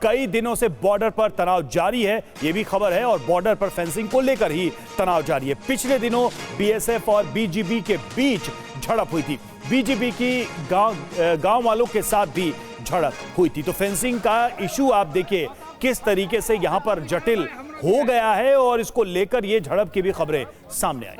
कई दिनों से बॉर्डर पर तनाव जारी है, यह भी खबर है, और बॉर्डर पर फेंसिंग को लेकर ही तनाव जारी है। पिछले दिनों बीएसएफ और बीजीबी के बीच झड़प हुई थी। बीजीबी की गांव वालों के साथ भी झड़प हुई थी। तो फेंसिंग का इशू आप देखिए किस तरीके से यहां पर जटिल हो गया है, और इसको लेकर ये झड़प की भी खबरें सामने आई।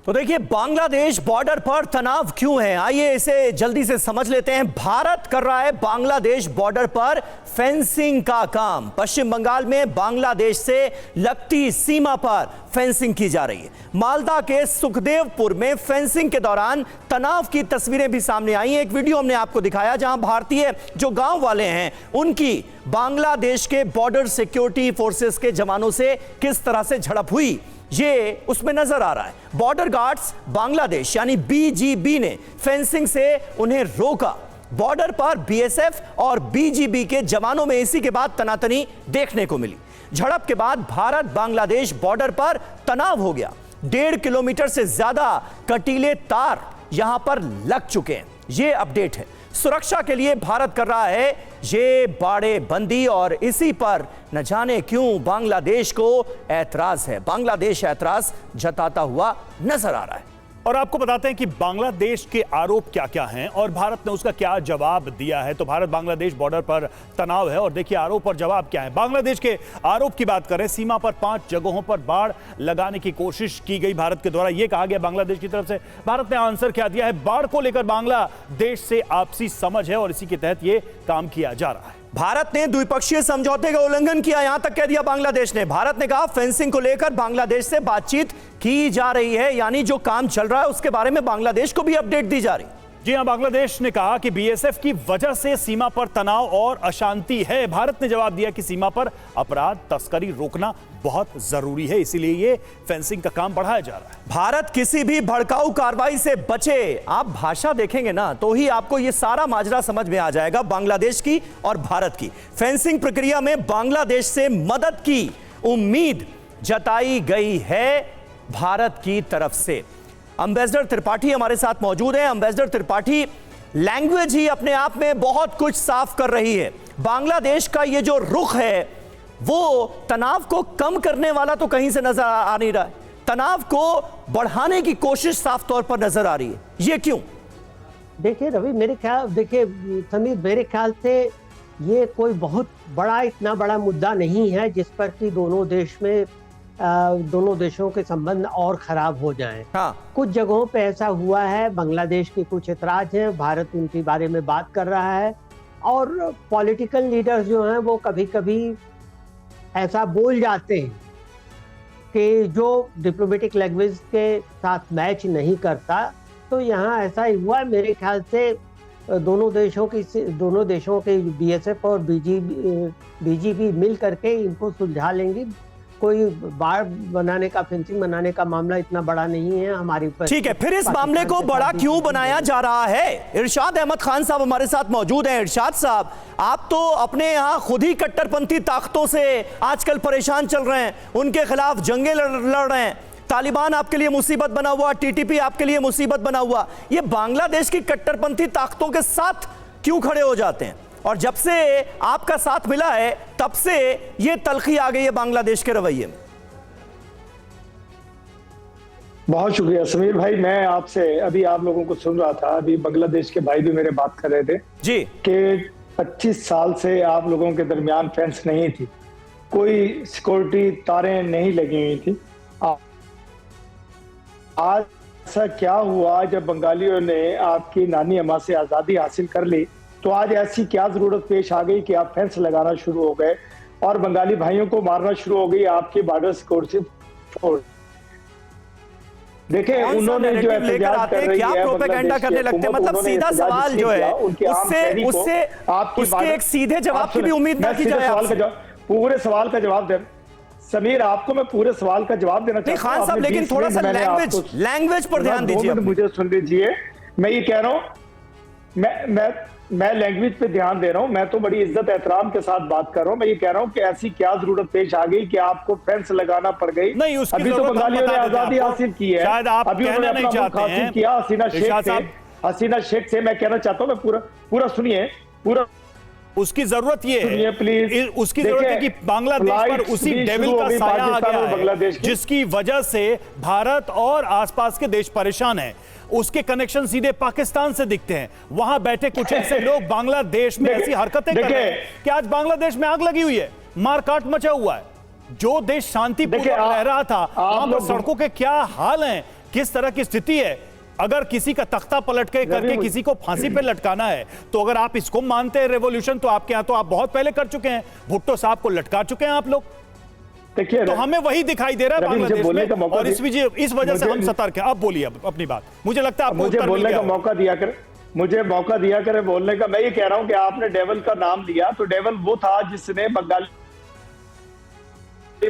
तो देखिए बांग्लादेश बॉर्डर पर तनाव क्यों है, आइए इसे जल्दी से समझ लेते हैं। भारत कर रहा है बांग्लादेश बॉर्डर पर फेंसिंग का काम। पश्चिम बंगाल में बांग्लादेश से लगती सीमा पर फेंसिंग की जा रही है। मालदा के सुखदेवपुर में फेंसिंग के दौरान तनाव की तस्वीरें भी सामने आई हैं। एक वीडियो हमने आपको दिखाया जहां भारतीय जो गांव वाले हैं उनकी बांग्लादेश के बॉर्डर सिक्योरिटी फोर्सेस के जवानों से किस तरह से झड़प हुई, ये उसमें नजर आ रहा है। बॉर्डर गार्ड्स बांग्लादेश यानी बीजीबी ने फेंसिंग से उन्हें रोका। बॉर्डर पर बीएसएफ और बीजीबी के जवानों में इसी के बाद तनातनी देखने को मिली। झड़प के बाद भारत बांग्लादेश बॉर्डर पर तनाव हो गया। 1.5 किलोमीटर से ज्यादा कटीले तार यहां पर लग चुके हैं। यह अपडेट है। सुरक्षा के लिए भारत कर रहा है ये बाड़े बंदी, और इसी पर न जाने क्यों बांग्लादेश को ऐतराज है। बांग्लादेश ऐतराज जताता हुआ नजर आ रहा है। और आपको बताते हैं कि बांग्लादेश के आरोप क्या क्या हैं और भारत ने उसका क्या जवाब दिया है। तो भारत बांग्लादेश बॉर्डर पर तनाव है, और देखिए आरोप और जवाब क्या है। बांग्लादेश के आरोप की बात करें, सीमा पर 5 जगहों पर बाड़ लगाने की कोशिश की गई भारत के द्वारा। यह कहा गया बांग्लादेश की तरफ से। भारत ने आंसर क्या दिया है, बाढ़ को लेकर बांग्लादेश से आपसी समझ है और इसी के तहत यह काम किया जा रहा है। भारत ने द्विपक्षीय समझौते का उल्लंघन किया, यहां तक कह दिया बांग्लादेश ने। भारत ने कहा फेंसिंग को लेकर बांग्लादेश से बातचीत की जा रही है, यानी जो काम चल रहा है उसके बारे में बांग्लादेश को भी अपडेट दी जा रही है। जी हां, बांग्लादेश ने कहा कि बीएसएफ की वजह से सीमा पर तनाव और अशांति है। भारत ने जवाब दिया कि सीमा पर अपराध तस्करी रोकना बहुत जरूरी है, इसीलिए ये फेंसिंग का काम बढ़ाया जा रहा है। भारत किसी भी भड़काऊ कार्रवाई से बचे। आप भाषा देखेंगे ना तो ही आपको ये सारा माजरा समझ में आ जाएगा, बांग्लादेश की और भारत की। फेंसिंग प्रक्रिया में बांग्लादेश से मदद की उम्मीद जताई गई है भारत की तरफ से। एम्बेसडर त्रिपाठी हमारे साथ मौजूद हैं। एम्बेसडर त्रिपाठी, लैंग्वेज ही अपने आप में बहुत कुछ साफ कर रही है। बांग्लादेश का ये जो रुख है वो तनाव को कम करने वाला तो कहीं से नजर आ नहीं रहा है, तनाव को बढ़ाने की कोशिश साफ तौर पर नजर आ रही है। ये क्यों? देखिए रवि, समीर, मेरे ख्याल से ये कोई बहुत बड़ा, इतना बड़ा मुद्दा नहीं है जिस पर कि दोनों देशों के संबंध और खराब हो जाएं। हाँ। कुछ कुछ जगहों पे ऐसा हुआ है, बांग्लादेश के कुछ ऐतराज हैं, भारत उनके बारे में बात कर रहा है, और पॉलिटिकल लीडर्स जो हैं वो कभी कभी ऐसा बोल जाते हैं कि जो डिप्लोमेटिक लैंग्वेज के साथ मैच नहीं करता। तो यहाँ ऐसा ही हुआ। मेरे ख्याल से दोनों देशों के बीएसएफ और बीजीबी मिल करके इनको सुलझा लेंगी। कोई बाड़ बनाने का, फेंसिंग बनाने का मामला इतना बड़ा नहीं है हमारी ऊपर। ठीक है, फिर इस मामले को बड़ा क्यों बनाया जा रहा है? इरशाद अहमद खान साहब हमारे साथ मौजूद हैं। इरशाद साहब, आप तो अपने यहां खुद ही कट्टरपंथी ताकतों से आजकल परेशान चल रहे हैं, उनके खिलाफ जंगें लड़ रहे हैं। तालिबान आपके लिए मुसीबत बना हुआ, टीटीपी आपके लिए मुसीबत बना हुआ। ये बांग्लादेश की कट्टरपंथी ताकतों के साथ क्यों खड़े हो जाते हैं? और जब से आपका साथ मिला है तब से ये तलखी आ गई है बांग्लादेश के रवैये में। बहुत शुक्रिया समीर भाई। मैं आपसे अभी आप लोगों को सुन रहा था, अभी बांग्लादेश के भाई भी मेरे बात कर रहे थे जी कि 25 साल से आप लोगों के दरमियान फेंस नहीं थी, कोई सिक्योरिटी तारें नहीं लगी हुई थी। आज ऐसा क्या हुआ जब बंगालियों ने आपकी नानी अम्मा से आज़ादी हासिल कर ली, तो आज ऐसी क्या जरूरत पेश आ गई कि आप फेंस लगाना शुरू हो गए और बंगाली भाइयों को मारना शुरू हो गई आपकी बॉर्डर सिक्योरिटी फोर्स? देखिए उन्होंने जो एहतजाज कर रही है, क्या प्रोपेगेंडा करने लगते हैं, मतलब सीधा सवाल जो है उससे उसके एक सीधे जवाब की भी उम्मीद ना की जाए। पूरे सवाल का जवाब दे समीर, आपको मैं पूरे सवाल का जवाब देना चाहता हूं। खान साहब लेकिन थोड़ा सा लैंग्वेज पर ध्यान दीजिए। मुझे सुन लीजिए, मैं ये कह रहा हूं, मैं मैं लैंग्वेज पे ध्यान दे रहा हूं, मैं तो बड़ी इज्जत एहतराम के साथ बात कर रहा हूं। मैं ये कह रहा हूं कि ऐसी क्या जरूरत पेश आ गई कि आपको फेंस लगाना पड़ गई? नहीं, उसकी अभी तो जरूरत हम बंगालियों ने बता देते हैं आजादी आपको। हासिल की है, शायद आप अभी कहना उन्होंने नहीं अपना मुल्क चाहते हासिल हैं। किया हसीना शेख इरशाद से। साहब, हसीना शेख से मैं कहना चाहता हूं, मैं पूरा सुनिए, पूरा उसकी जरूरत ये सुनिए है प्लीज। उसकी जरूरत है कि बांग्लादेश पर फ्लाइट्स उसी भी डेविल शुरू का हो गई साया आ पाकिस्तान गया और है बांग्लादेश की। जिसकी वजह से भारत और आसपास के देश परेशान हैं। उसके कनेक्शन सीधे पाकिस्तान से दिखते हैं। वहां बैठे कुछ ऐसे लोग बांग्लादेश में ऐसी हरकतें कर रहे हैं कि आज बांग्लादेश में आग लगी हुई है, मारकाट मचा हुआ है। जो देश शांतिपूर्वक रह रहा था वहां पर सड़कों के क्या हाल हैं, किस तरह की स्थिति है। अगर किसी का तख्ता पलट के करके किसी को फांसी पे लटकाना है तो अगर आप इसको मानते हैं रेवोल्यूशन, तो आपके यहां तो आप बहुत पहले कर चुके हैं। भुट्टो साहब को लटका चुके हैं आप लोग। देखिए, तो हमें वही दिखाई दे रहा है बांग्लादेश में, और इस वजह से हम सतर्क हैं। अब बोलिए अपनी बात। मुझे लगता है मुझे बोलने का मौका दिया कर, मुझे मौका दिया करे बोलने का। मैं ये कह रहा हूं कि आपने डेविल का नाम लिया, तो डेविल वो था जिसने बंगाली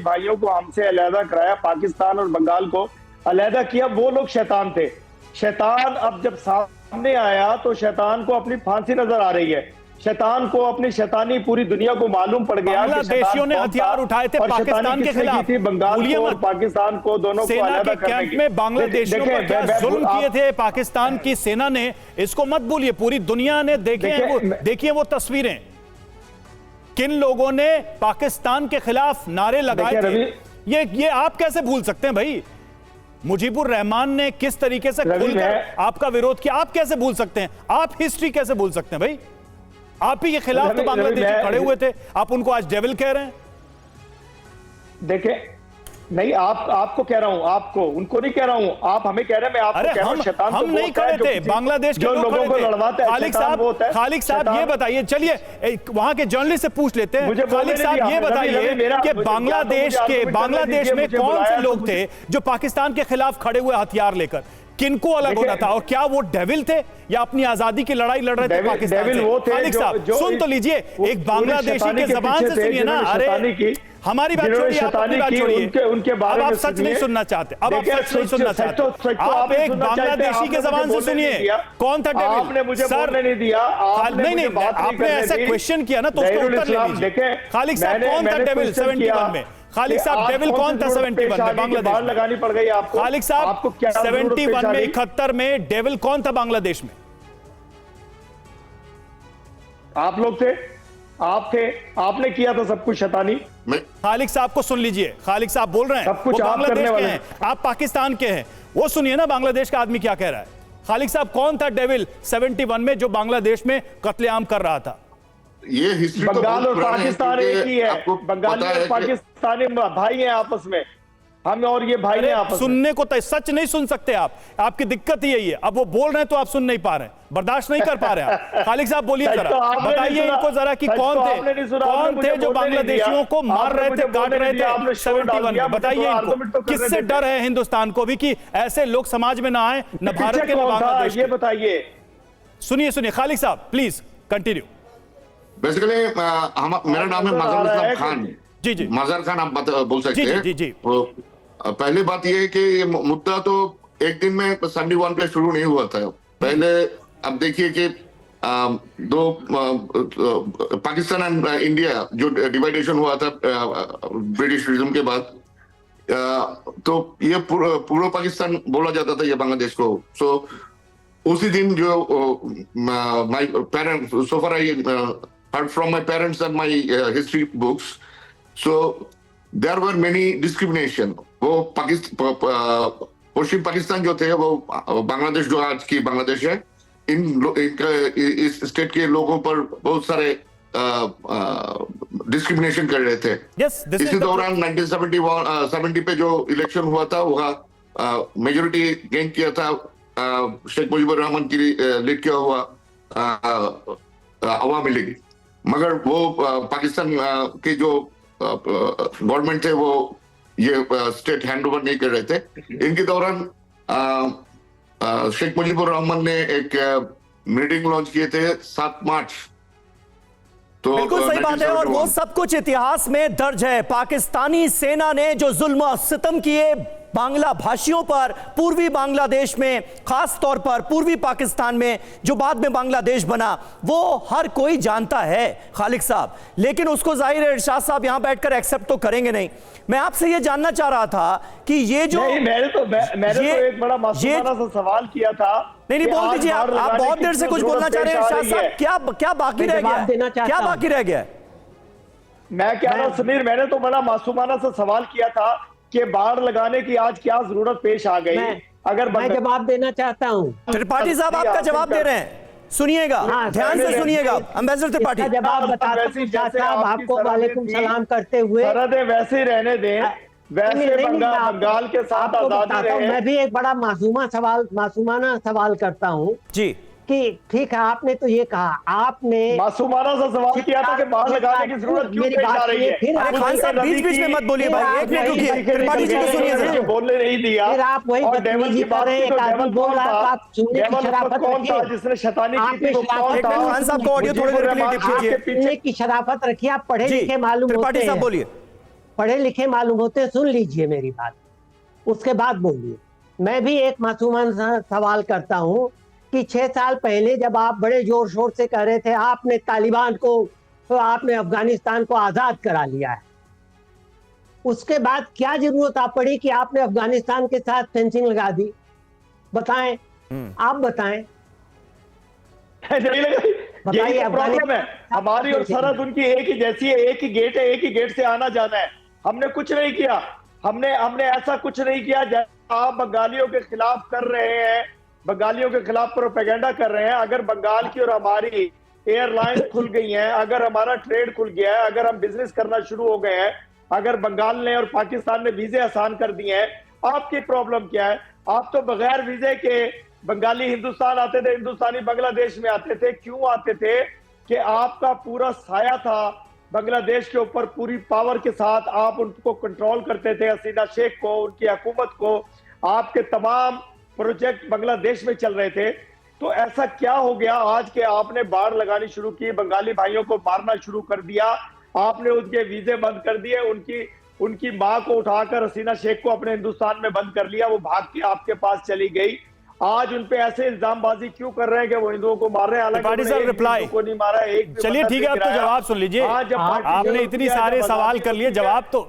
भाइयों को हमसे अलहदा कराया, पाकिस्तान और बंगाल को अलहदा किया। वो लोग शैतान थे। शैतान अब जब सामने आया तो शैतान को अपनी फांसी नजर आ रही है। शैतान को अपनी शैतानी पूरी दुनिया को मालूम पड़ गया कि बांग्लादेशियों ने हथियार उठाए थे पाकिस्तान के खिलाफ। बंगाल को और पाकिस्तान को दोनों को अलग करने कैंप में बांग्लादेशियों पर क्या जुल्म किए थे पाकिस्तान की सेना ने, इसको मत भूलिए। पूरी दुनिया ने देखिए वो तस्वीरें, किन लोगों ने पाकिस्तान के खिलाफ नारे लगाए थे। ये आप कैसे भूल सकते हैं भाई? मुजीबुर रहमान ने किस तरीके से खुलकर आपका विरोध किया, आप कैसे भूल सकते हैं? आप हिस्ट्री कैसे भूल सकते हैं भाई? आप ही के खिलाफ तो बांग्लादेशी खड़े हुए थे, आप उनको आज डेविल कह रहे हैं। देखिए, नहीं, आपको कह रहा हूं, आपको, उनको नहीं कह रहा हूं। आप हमें कह रहे हैं, मैं आपको कह रहा हूं शैतान हम नहीं खड़े थे, बांग्लादेश के जो लोगों को लड़वाते हैं। खालिक साहब ये बताइए, चलिए वहां के जर्नलिस्ट से पूछ लेते हैं। खालिक साहब ये बताइए कि बांग्लादेश में कौन से लोग थे जो पाकिस्तान के खिलाफ खड़े हुए हथियार लेकर? किनको अलग होना था, और क्या वो डेविल थे या अपनी आजादी की लड़ाई लड़ रहे थे पाकिस्तान से? खालिक साहब सुन तो लीजिए, एक बांग्लादेशी के जबान से सुनिए ना। अरे हमारी बात छोड़िए, आप अपनी बात छोड़िए। उनके बारे में आप सच नहीं सुनना चाहते, अब आप सच नहीं सुनना चाहते। आप एक बांग्लादेशी के जबान से सुनिए, कौन था डेविल? आपने मुझे बोलने नहीं दिया। नहीं, आपने ऐसा क्वेश्चन किया ना, तो उसका उत्तर ले लीजिए। खालिक साहब कौन था डेविल 71 में? खालिक साहब डेविल कौन था 71 में बांग्लादेश? लगानी पड़ गई आपको। खालिक साहब 71 में 71 में डेविल कौन था बांग्लादेश में? आप लोग थे, आप थे, आपने किया था सब कुछ शैतानी। खालिक साहब को सुन लीजिए, खालिक साहब बोल रहे हैं सब कुछ वो आप बांग्लादेश करने के वाले हैं, आप पाकिस्तान के हैं। वो सुनिए ना बांग्लादेश का आदमी क्या कह रहा है। खालिक साहब कौन था डेविल 71 में जो बांग्लादेश में कत्लेआम कर रहा था? ये हिस्ट्री बंगाल और पाकिस्तान एक ही है। बंगाली और पाकिस्तानी भाई हैं आपस में, हम और ये भाई हैं आपस में। सुनने को सच नहीं सुन सकते आप, आपकी दिक्कत ही यही है। अब वो बोल रहे हैं तो आप सुन नहीं पा रहे हैं, बर्दाश्त नहीं कर पा रहे हैं। खालिक साहब बोलिए जरा, बताइए इनको जरा कि कौन थे जो बांग्लादेशियों को मार रहे थे, काट रहे थे 71 में? बताइए इनको, किससे डर है हिंदुस्तान को भी कि ऐसे लोग समाज में ना आए, न भारत के न बांग्लादेश के? ये बताइए। सुनिए खालिक साहब प्लीज कंटिन्यू। बेसिकली मेरा नाम है मजहर इस्लाम खान। जी मजहर खान आप बोल सकते हैं। जी। पहली बात यह है कि ये मुद्दा तो एक दिन में 71 पे शुरू नहीं हुआ था। पहले अब देखिए कि दो पाकिस्तान एंड इंडिया जो डिवाइडेशन हुआ था ब्रिटिश रिज्म के बाद, तो ये पूर्व पाकिस्तान बोला जाता था ये बांग्लादेश को। सो उसी दिन जो my parents, so far I heard from my parents and my history books, so there were many discrimination. वो पश्चिम पाकिस्तान जो थे, वो बांग्लादेश जो आज की बांग्लादेश है, इस स्टेट के लोगों पर बहुत सारे डिस्क्रिमिनेशन कर रहे थे। इसी दौरान 1970 पे जो इलेक्शन हुआ था, वहाँ मेजोरिटी गेन किया था शेख मुजीबुर रहमान की लीड किया हुआ अवामी लीग। मगर वो पाकिस्तान के जो गवर्नमेंट थे वो ये स्टेट हैंड ओवर नहीं कर रहे थे। इनके दौरान शेख मुजीबुर रहमान ने एक मीटिंग लॉन्च किए थे 7 मार्च। तो बिल्कुल सही बात है, और वो सब कुछ इतिहास में दर्ज है। पाकिस्तानी सेना ने जो जुल्म और सितम किए बांग्ला भाषियों पर पूर्वी बांग्लादेश में, खास तौर पर पूर्वी पाकिस्तान में जो बाद में बांग्लादेश बना, वो हर कोई जानता है खालिक साहब, लेकिन उसको जाहिर है इरशाद साहब यहां बैठकर एक्सेप्ट तो करेंगे नहीं। मैं आपसे ये जानना चाह रहा था कि ये जो मैंने तो एक बड़ा मासूमाना सा सवाल किया था। नहीं बोल दीजिए, आप बहुत देर से कुछ बोलना चाह रहे हैं इरशाद साहब, क्या बाकी रह गया है? क्या बाकी रह गया है? मैं कह रहा हूं समीर, मैंने तो बड़ा मासूमाना सा सवाल किया था कि बाढ़ लगाने की आज क्या जरूरत पेश आ गई। अगर मैं जवाब देना चाहता हूँ। त्रिपाठी साहब आपका जवाब दे रहे हैं, सुनिएगा, ध्यान से सुनिएगा। एम्बेसडर त्रिपाठी जवाब बताता हूं, आपको वालेकुम सलाम करते हुए। सरहदें वैसे ही रहने दें, वैसे बंगाल के साथ आजादी रहे। मैं भी एक बड़ा मासूमाना सवाल करता हूँ जी कि ठीक है, आपने तो ये कहा, आपने मासूमाना सा सवाल किया था कि बाढ़ लगाने की जरूरत क्यों पेश आ रही है। अरे खान साहब बीच में मत बोलिए भाई, एक मिनट रुकिए, त्रिपाठी जी को सुनिए जरा। बोलने नहीं दिया। फिर आप वही बदतमीजी कर रहे हैं, एक आदमी बोल रहा है, आप सुनने की शराफत रखिए। जिसने शैतानी की थी वो कौन था? खान साहब को ऑडियो थोड़ी देर के लिए कीजिए। सुनने की शराफत रखिए, आप पढ़े लिखे मालूम होते हैं। त्रिपाठी साहब बोलिए। पढ़े लिखे मालूम होते हैं, सुन लीजिए मेरी बात, उसके बाद बोलिए। मैं भी एक मासूमाना सवाल करता हूं कि 6 साल पहले जब आप बड़े जोर शोर से कह रहे थे आपने तालिबान को, तो आपने अफगानिस्तान को आजाद करा लिया है, उसके बाद क्या जरूरत आप पड़ी कि आपने अफगानिस्तान के साथ फेंसिंग लगा दी? बताएं, आप बताएं। बताइए, प्रॉब्लम है हमारी और सरहद उनकी एक ही जैसी है, एक ही गेट है, एक ही गेट से आना जाना है। हमने कुछ नहीं किया, हमने ऐसा कुछ नहीं किया जैसा आप बंगालियों के खिलाफ कर रहे हैं, बंगालियों के खिलाफ प्रोपेगेंडा कर रहे हैं। अगर बंगाल की और हमारी एयरलाइंस खुल गई हैं, अगर हमारा ट्रेड खुल गया है, अगर हम बिजनेस करना शुरू हो गए हैं, अगर बंगाल ने और पाकिस्तान ने वीजे आसान कर दिए हैं, आपकी प्रॉब्लम क्या है? आप तो बगैर वीजे के बंगाली हिंदुस्तान आते थे, हिंदुस्तानी बांग्लादेश में आते थे। क्यों आते थे? कि आपका पूरा साया था बांग्लादेश के ऊपर, पूरी पावर के साथ आप उनको कंट्रोल करते थे, हसीना शेख को, उनकी हुकूमत को। आपके तमाम प्रोजेक्ट बांग्लादेश में चल रहे थे। तो ऐसा क्या हो गया आज के आपने बाढ़ लगानी शुरू की, बंगाली भाइयों को मारना शुरू कर दिया, आपने उनके वीजे बंद कर दिए, उनकी मां को उठाकर हसीना शेख को अपने हिंदुस्तान में बंद कर लिया, वो भाग के आपके पास चली गई। आज उन पे ऐसे इल्जामबाजी क्यों कर रहे हैं कि वो हिंदुओं को मार रहे हैं? हालांकि को नहीं मारा एक। चलिए ठीक है, अब तो जवाब सुन लीजिए। आपने इतनी सारे सवाल कर लिए, जवाब तो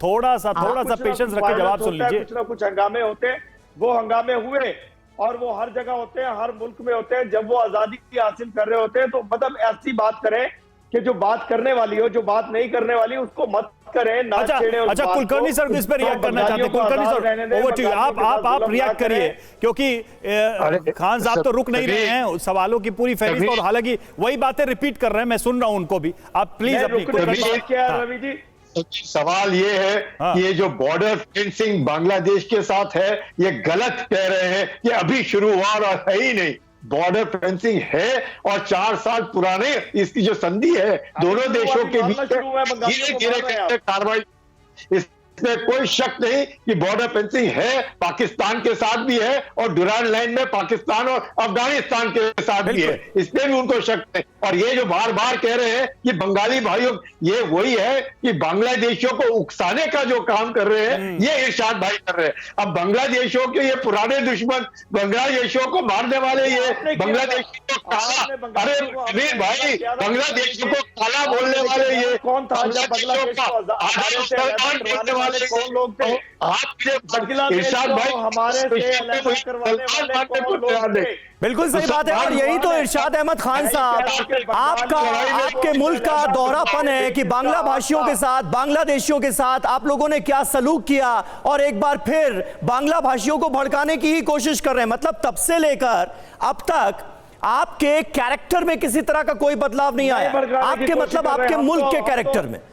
थोड़ा सा पेशेंस रखिए, जवाब सुन लीजिए। कुछ ना कुछ हंगामे होते हैं, वो हंगामे हुए और वो हर जगह होते हैं, हर मुल्क में होते हैं। जब वो आजादी हासिल कर रहे होते हैं तो मतलब ऐसी बात करें कि जो बात करने वाली हो, जो बात नहीं करने वाली उसको मत करें, ना छेड़ें। अच्छा कुलकर्णी सर इस पर रिएक्ट करना चाहते हैं। Kulkarni sir over to you, आप रिएक्ट करिए, क्योंकि खान साहब तो रुक नहीं रहे हैं, सवालों की पूरी फहरिस्त, और हालांकि वही बातें रिपीट कर रहे हैं, मैं सुन रहा हूं उनको भी। आप प्लीज अपनी रवि जी, सवाल ये है कि ये जो बॉर्डर फेंसिंग बांग्लादेश के साथ है, ये गलत कह रहे हैं, ये अभी शुरू हुआ और है ही नहीं। बॉर्डर फेंसिंग है और 4 साल पुराने इसकी जो संधि है दोनों देशों के बीच धीरे धीरे कार्रवाई, इसमें कोई शक नहीं कि बॉर्डर फेंसिंग है, पाकिस्तान के साथ भी है और डुरान लाइन में पाकिस्तान और अफगानिस्तान के साथ भी है, इसमें भी उनको शक नहीं। और ये जो बार बार कह रहे हैं कि बंगाली भाइयों, ये वही है कि बांग्लादेशियों को उकसाने का जो काम कर रहे हैं ये इरशाद भाई कर रहे हैं। अब बांग्लादेशियों के ये पुराने दुश्मन, बांग्लादेशियों को मारने वाले ये बांग्लादेशियों को काला, अरे अमीर भाई, बांग्लादेशियों को काला बोलने वाले ये कौन था? कौन लोग थे? इरशाद भाई हमारे बिल्कुल सही बात है। और यही तो इरशाद अहमद खान साहब, आपके मुल्क का दोहरापन है कि बांग्ला भाषियों के साथ, बांग्लादेशियों के साथ आप लोगों ने क्या सलूक किया, और एक बार फिर बांग्ला भाषियों को भड़काने की ही कोशिश कर रहे हैं। मतलब तब से लेकर अब तक आपके कैरेक्टर में किसी तरह का कोई बदलाव नहीं आया, आपके मतलब आपके मुल्क के कैरेक्टर में।